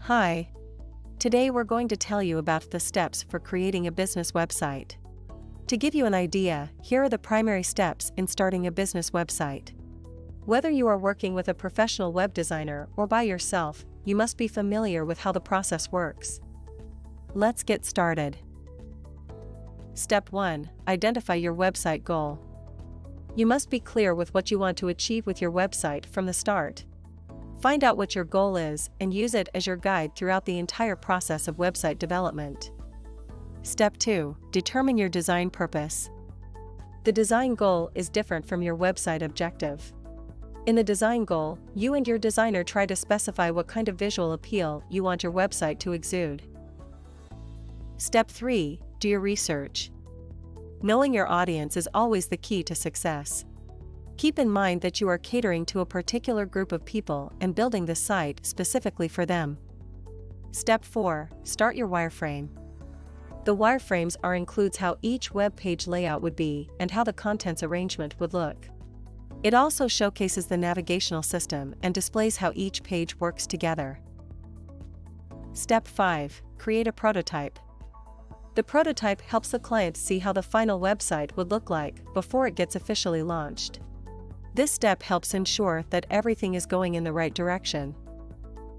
Hi. Today we're going to tell you about the steps for creating a business website. To give you an idea, here are the primary steps in starting a business website. Whether you are working with a professional web designer or by yourself, you must be familiar with how the process works. Let's get started. Step 1. Identify your website goal. You must be clear with what you want to achieve with your website from the start. Find out what your goal is and use it as your guide throughout the entire process of website development. Step 2. Determine your design purpose. The design goal is different from your website objective. In the design goal, you and your designer try to specify what kind of visual appeal you want your website to exude. Step 3. Do your research. Knowing your audience is always the key to success. Keep in mind that you are catering to a particular group of people and building the site specifically for them. Step 4. Start your wireframe. The wireframes includes how each web page layout would be and how the contents arrangement would look. It also showcases the navigational system and displays how each page works together. Step 5. Create a prototype. The prototype helps the client see how the final website would look like before it gets officially launched. This step helps ensure that everything is going in the right direction.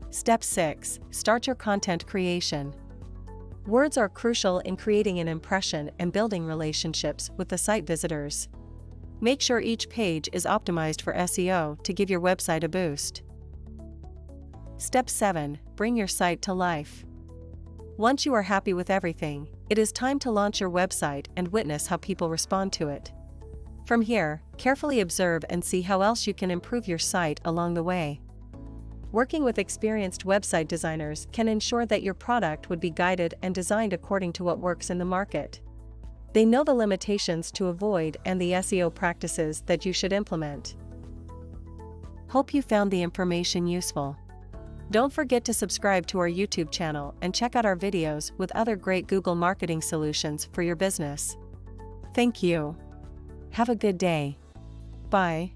Step 6. Start your content creation. Words are crucial in creating an impression and building relationships with the site visitors. Make sure each page is optimized for SEO to give your website a boost. Step 7. Bring your site to life. Once you are happy with everything, it is time to launch your website and witness how people respond to it. From here, carefully observe and see how else you can improve your site along the way. Working with experienced website designers can ensure that your product would be guided and designed according to what works in the market. They know the limitations to avoid and the SEO practices that you should implement. Hope you found the information useful. Don't forget to subscribe to our YouTube channel and check out our videos with other great Google marketing solutions for your business. Thank you. Have a good day. Bye.